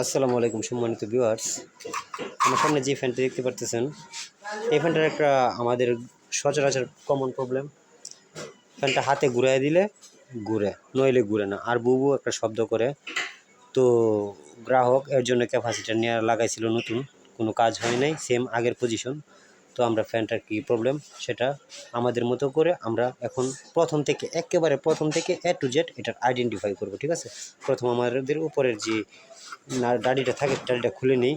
আসসালামু আলাইকুম সম্মানিত ভিউয়ার্স, আমার সামনে যে ফ্যানটি দেখতে পারতেছেন, এই ফ্যানটার একটা আমাদের সচরাচর কমন প্রবলেম। ফ্যানটা হাতে ঘুরাই দিলে ঘুরে, নইলে ঘুরে না, আর বু বু একটা শব্দ করে। তো গ্রাহক এর জন্য ক্যাপাসিটার নিয়ে লাগাইছিল নতুন, কোনো কাজ হয় নাই, সেম আগের পজিশন। তো আমরা ফ্যানটার কী প্রবলেম সেটা আমাদের মতো করে আমরা এখন একেবারে প্রথম থেকে এ টু জেড এটার আইডেন্টিফাই করব। ঠিক আছে, প্রথম আমাদের উপরের যে ডাডিটা থাকে ডাডিটা খুলে নিই।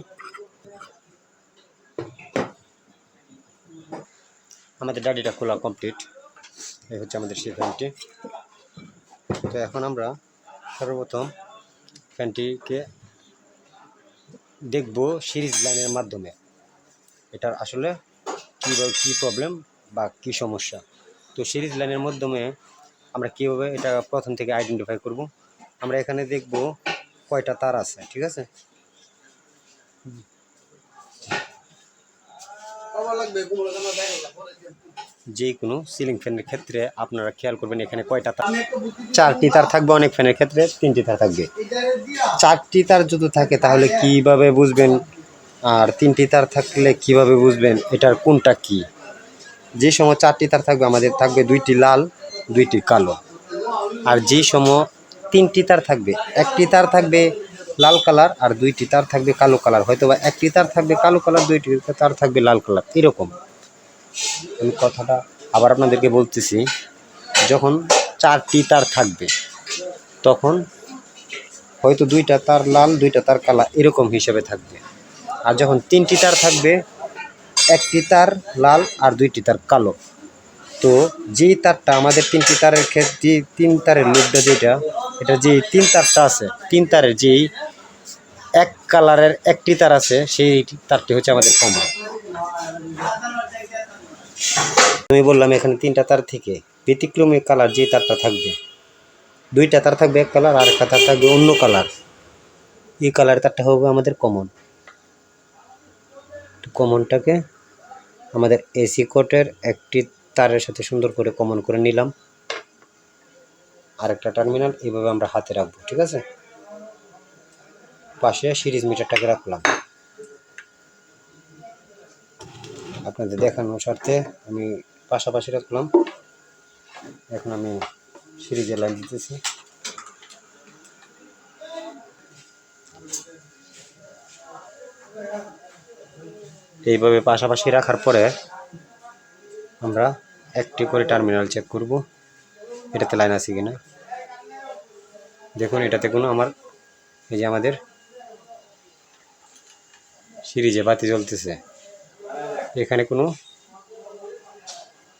আমাদের ডাডিটা খোলা কমপ্লিট। এই হচ্ছে আমাদের সেই ফ্যানটি। তো এখন আমরা সর্বপ্রথম ফ্যানটিকে দেখব সিরিজ লাইনের মাধ্যমে এটার আসলে কী প্রবলেম বা কী সমস্যা। তো সিরিজ লাইনের মাধ্যমে আমরা কীভাবে এটা প্রথম থেকে আইডেন্টিফাই করব। আমরা এখানে দেখব কয়টা তার আছে। ঠিক আছে, যে কোনো সিলিং ফ্যানের ক্ষেত্রে আপনারা খেয়াল করবেন এখানে কয়টা তার। 4টি তার থাকবে, অনেক ফ্যানের ক্ষেত্রে 3টি তার থাকবে। 4টি তার যদি থাকে তাহলে কিভাবে বুঝবেন, আর 3টি তার থাকলে কিভাবে বুঝবেন এটার কোনটা কি। যে সময় 4টি তার থাকবে আমাদের থাকবে 2টি লাল 2টি কালো, আর যে সময় 3টি তার থাকবে, 1টি তার থাকবে লাল কালার আর 2টি তার থাকবে কালো কালার, হয়তো বা 1টি তার থাকবে কালো কালার 2টি তার থাকবে লাল কালার। এরকম আমি কথাটা আবার আপনাদেরকে বলতেছি, যখন 4টি তার থাকবে তখন হয়তো 2টা তার লাল 2টা তার কালা এরকম হিসেবে থাকবে। আর যখন 3টি তার থাকবে, 1টি তার লাল আর 2টি তার কালো। তো যেই তারটা আমাদের 3টি তারের ক্ষেত্রে 3 তারের লুপটা যেটা, এটা যে 3 তারটা আছে, 3 তারের যেই এক কালারের 1টি তার আছে, সেই তারটি হচ্ছে আমাদের কমন। আমি বললাম এখানে 3টা তার থেকে ব্যতিক্রমী কালার যে তারটা থাকবে, 2টা তার থাকবে এক কালার আর একটা তার থাকবে অন্য কালার, এই কালারের তারটা হবে আমাদের কমন। তো কমনটাকে আমাদের এসি কোটের একটি তারের সাথে সুন্দর করে কমন করে নিলাম, আরেকটা টার্মিনাল এইভাবে আমরা হাতে রাখবো। ঠিক আছে, পাশে সিরিজ মিটারটাকে রাখলাম আপনাদের দেখানোর স্বার্থে, আমি পাশাপাশি রাখলাম। এখন আমি সিরিজের লাইন দিতেছি। এইভাবে পাশাপাশি রাখার পরে আমরা একটি করে টার্মিনাল চেক করব এটাতে লাইন আছে কিনা। দেখুন এটাতে কোনো আমার এই যে আমাদের সিরিজে বাতি জ্বলতেছে, এখানে কোনো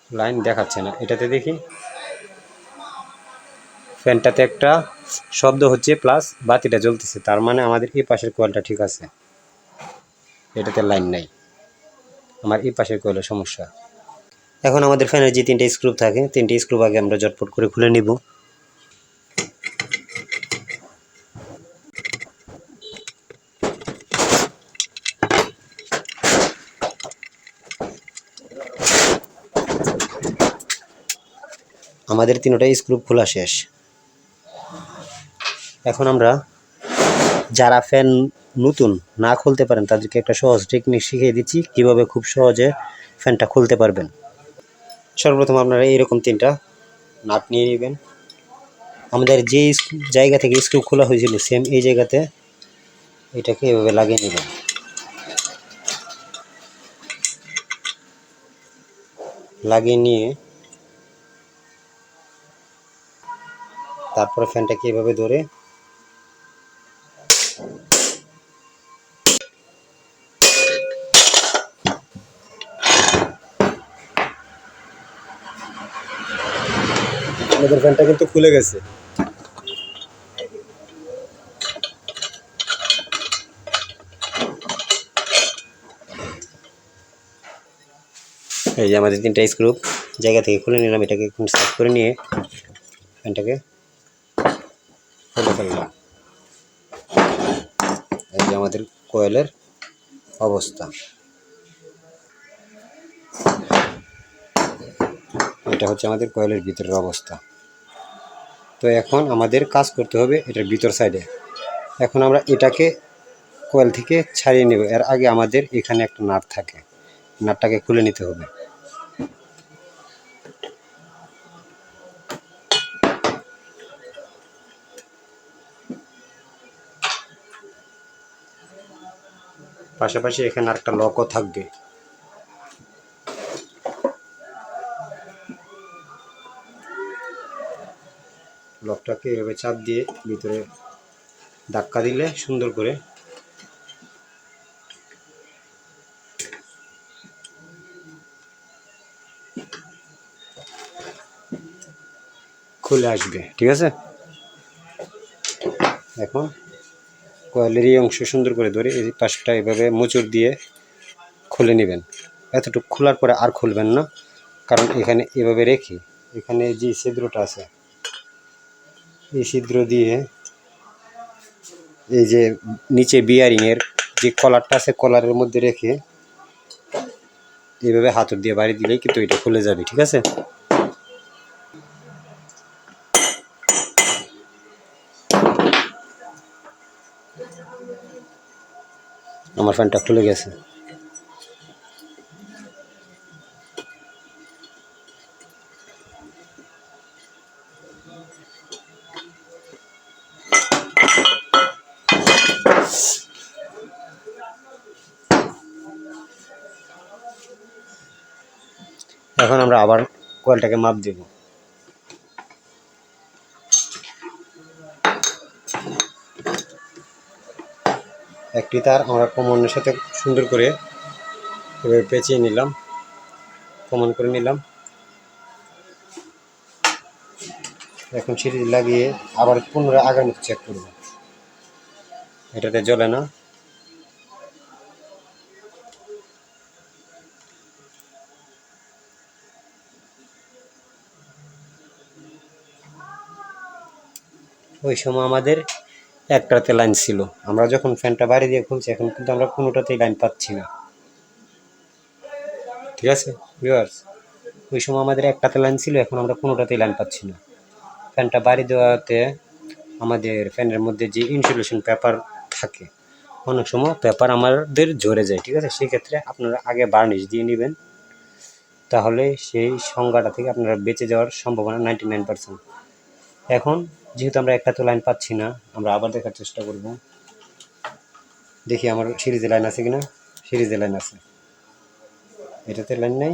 লাইন দেখাচ্ছে না। এটাতে দেখি ফ্যানটাতে একটা শব্দ হচ্ছে প্লাস বাতিটা জ্বলতেছে, তার মানে আমাদের এই পাশের কয়েলটা ঠিক আছে, এটাতে লাইন নাই, আমার এই পাশের কয়েলের সমস্যা। এখন আমাদের ফ্যানের যে 3টে স্ক্রু থাকে, 3টে স্ক্রু আগে আমরা ঝটপট করে খুলে নিব। আমাদের 3টা স্ক্রু খোলা শেষ। এখন আমরা যারা ফ্যান নতুন না খুলতে পারেন তাদেরকে একটা সহজ টেকনিক শিখিয়ে দিচ্ছি কীভাবে খুব সহজে ফ্যানটা খুলতে পারবেন। সর্বপ্রথম আপনারা এইরকম 3টা নাট নিয়ে নেবেন। আমাদের যে জায়গা থেকে স্ক্রু খোলা হয়েছিল সেম এই জায়গাতে এটাকে এভাবে লাগিয়ে নেবেন। লাগিয়ে নিয়ে তারপরে ফ্যানটাকে এভাবে ধরে আমাদের ফ্যানটা কিন্তু খুলে গেছে। এই যে আমাদের 3টা স্ক্রু জায়গা থেকে খুলে নিলাম, এটাকে এখন সেট করে নিয়ে ফ্যানটাকে খুলে ফেললাম। এই যে আমাদের কয়েলের অবস্থা, এটা হচ্ছে আমাদের কয়েলের ভিতরের অবস্থা। তো এখন আমাদের কাজ করতে হবে এটার ভিতর সাইডে। এখন আমরা এটাকে কয়েল থেকে ছাড়িয়ে নেব। এর আগে আমাদের এখানে একটা নাট থাকে, নাটটাকে খুলে নিতে হবে। পাশাপাশি এখানে আরেকটা লকও থাকবে। লকটাকে এভাবে চাপ দিয়ে ভিতরে ধাক্কা দিলে সুন্দর করে খুলে আসবে, ঠিক আছে। এখন কয়েলের এই অংশ সুন্দর করে ধরে এই পাশটা এভাবে মোচড় দিয়ে খুলে নেবেন। এতটুকু খোলার পরে আর খুলবেন না, কারণ এখানে এভাবে রেখে এখানে যে ছিদ্রটা আছে, এই ছিদ্র দিয়ে এই যে নিচে বিয়ারিংয়ের যে কলারটা আছে, কলারের মধ্যে রেখে এইভাবে হাতুড় দিয়ে বাড়ি দিলেই কিন্তু এটা খুলে যাবে, ঠিক আছে। আমার ফ্যানটা খুলে গেছে। এখন আমরা আবার কয়েলটাকে মাপ দেব। একটি তার আমরা কমনের সাথে সুন্দর করে এভাবে পেঁচিয়ে নিলাম, কমন করে নিলাম। এখন সিরিজ লাগিয়ে আবার পুনরায় আগের মতো চেক করব, এটাতে জ্বলে না। ওই সময় আমাদের একটাতে লাইন ছিল, আমরা যখন ফ্যানটা বাইরে দিয়ে খুলছি এখন কিন্তু আমরা কোনোটাতেই লাইন পাচ্ছি না, ঠিক আছে ভিউয়ার্স। ওই সময় আমাদের একটাতে লাইন ছিল, এখন আমরা কোনোটাতেই লাইন পাচ্ছি না। ফ্যানটা বাড়ি দেওয়াতে আমাদের ফ্যানের মধ্যে যে ইনসুলেশন পেপার থাকে, অনেক সময় পেপার আমাদের ঝরে যায়, ঠিক আছে। সেক্ষেত্রে আপনারা আগে বার্নিশ দিয়ে নেবেন, তাহলে সেই সংজ্ঞাটা থেকে আপনারা বেঁচে যাওয়ার সম্ভাবনা 99%। এখন যেহেতু আমরা একটা তো লাইন পাচ্ছি না, আমরা আবার দেখার চেষ্টা করব। দেখি আমার সিরিজে লাইন আছে কিনা। সিরিজে লাইন আছে, এটাতে লাইন নাই,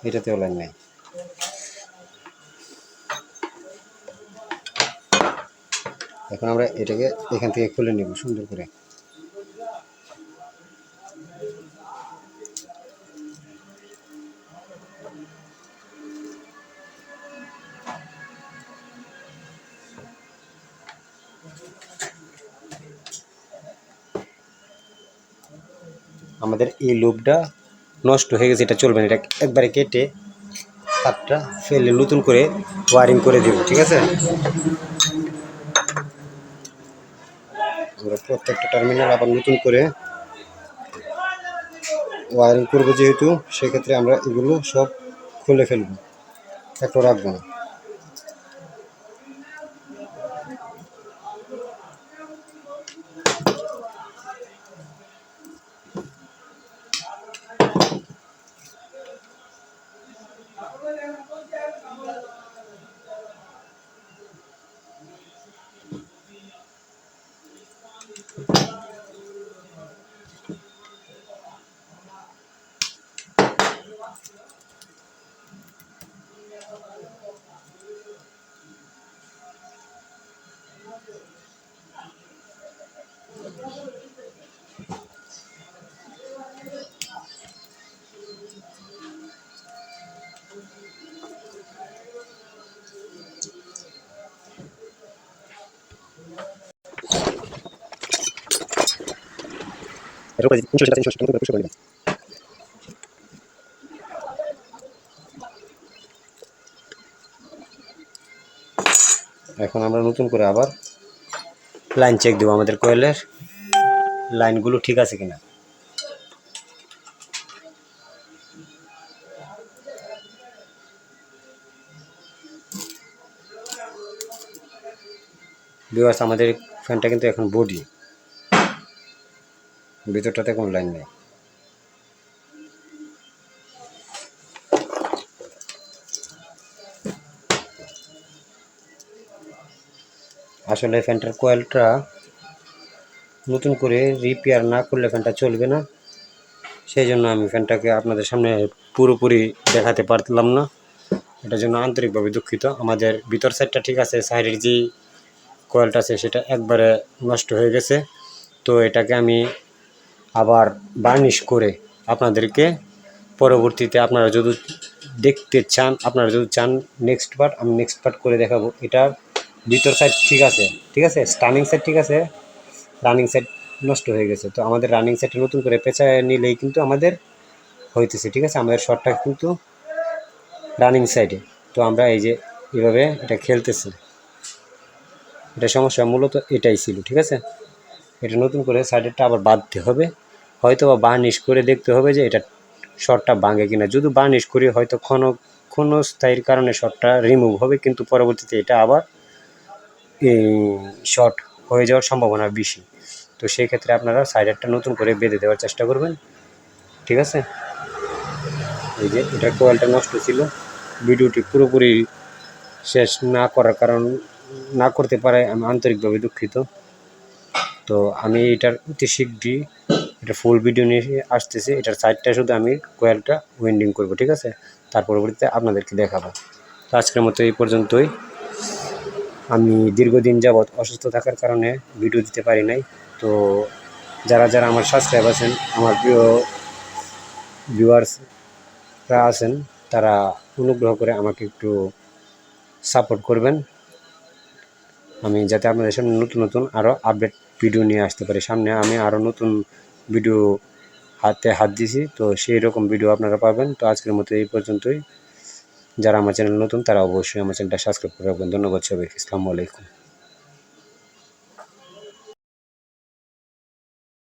এটাতেও লাইন নাই। এখন আমরা এটাকে এখান থেকে খুলে নেব সুন্দর করে। আমাদের এই লুপটা নষ্ট হয়ে গেছে, এটা চলবে না, এটা একবারে কেটে তারটা ফেলে নতুন করে ওয়ারিং করে দেব, ঠিক আছে। আমরা প্রত্যেকটা টার্মিনাল আবার নতুন করে ওয়ারিং করবো, যেহেতু সেক্ষেত্রে আমরা এগুলো সব খুলে ফেলবো, একটা রাখবো না। এখন আমরা নতুন করে আবার লাইন চেক দেবো, আমাদের কয়েলের লাইনগুলো ঠিক আছে কিনা। ভিউয়ার্স, আমাদের ফ্যানটা কিন্তু এখন বডি, ভিতরটাতে কোনো লাইন নেই। আসলে ফ্যানটার কয়েলটা নতুন করে রিপেয়ার না করলে ফ্যানটা চলবে না, সেই জন্য আমি ফ্যানটাকে আপনাদের সামনে পুরোপুরি দেখাতে পারলাম না, এটার জন্য আন্তরিকভাবে দুঃখিত। আমাদের ভিতর সাইডটা ঠিক আছে, সাইডের যে কয়েলটা আছে সেটা একবারে নষ্ট হয়ে গেছে। তো এটাকে আমি আবার বার্নিশ করে আপনাদেরকে পরবর্তীতে আপনারা যদি দেখতে চান, আপনারা যদি চান নেক্সট পার্ট, আমি নেক্সট পার্ট করে দেখাবো। এটার ভিতর সাইড ঠিক আছে, ঠিক আছে, স্টার্নিং সাইড ঠিক আছে, রানিং সাইড নষ্ট হয়ে গেছে। তো আমাদের রানিং সাইডটা নতুন করে পেঁচায় নিলেই কিন্তু আমাদের হইতেছে, ঠিক আছে। আমাদের শর্টটা কিন্তু রানিং সাইডে, তো আমরা এই যে এভাবে এটা খেলতেছি, এটা সমস্যা মূলত এটাই ছিল, ঠিক আছে। এটা নতুন করে সাইডেরটা আবার বাঁধতে হবে, হয়তো বা বার্নিশ করে দেখতে হবে যে এটা শর্টটা ভাঙে কিনা। যদি বার্নিশ করি হয়তো ক্ষণস্থায়ীর কারণে শর্টটা রিমুভ হবে, কিন্তু পরবর্তীতে এটা আবার শর্ট হয়ে যাওয়ার সম্ভাবনা বেশি। তো সেই ক্ষেত্রে আপনারা সাইডারটা নতুন করে বেঁধে দেওয়ার চেষ্টা করবেন, ঠিক আছে। এই যে এটার কোয়েলটা নষ্ট ছিল, ভিডিওটি পুরোপুরি শেষ না করতে পারায় আমি আন্তরিকভাবে দুঃখিত। তো আমি এটার অতি শীঘ্রই এটা ফুল ভিডিও নিয়ে আসতেছি। এটার সাইডটা শুধু আমি কোয়েলটা ওয়েন্ডিং করব, ঠিক আছে, তার পরবর্তীতে আপনাদেরকে দেখাবো। তো আজকের মতো এই পর্যন্তই। আমি দীর্ঘদিন যাবৎ অসুস্থ থাকার কারণে ভিডিও দিতে পারি নাই। তো যারা যারা আমার সাবস্ক্রাইব আছেন, আমার প্রিয় ভিউয়ার্সরা আছেন, তারা অনুগ্রহ করে আমাকে একটু সাপোর্ট করবেন, আমি যাতে আপনাদের সামনে নতুন নতুন আরও আপডেট ভিডিও নিয়ে আসতে পারি। সামনে আমি আরও নতুন ভিডিও হাত দিয়েছি, তো সেই রকম ভিডিও আপনারা পাবেন। তো আজকের মতো এই পর্যন্তই। যারা আমার চ্যানেল নতুন তারা অবশ্যই আমার চ্যানেলটা সাবস্ক্রাইব করে রাখবেন। ধন্যবাদ সবাইকে। আসসালামু আলাইকুম।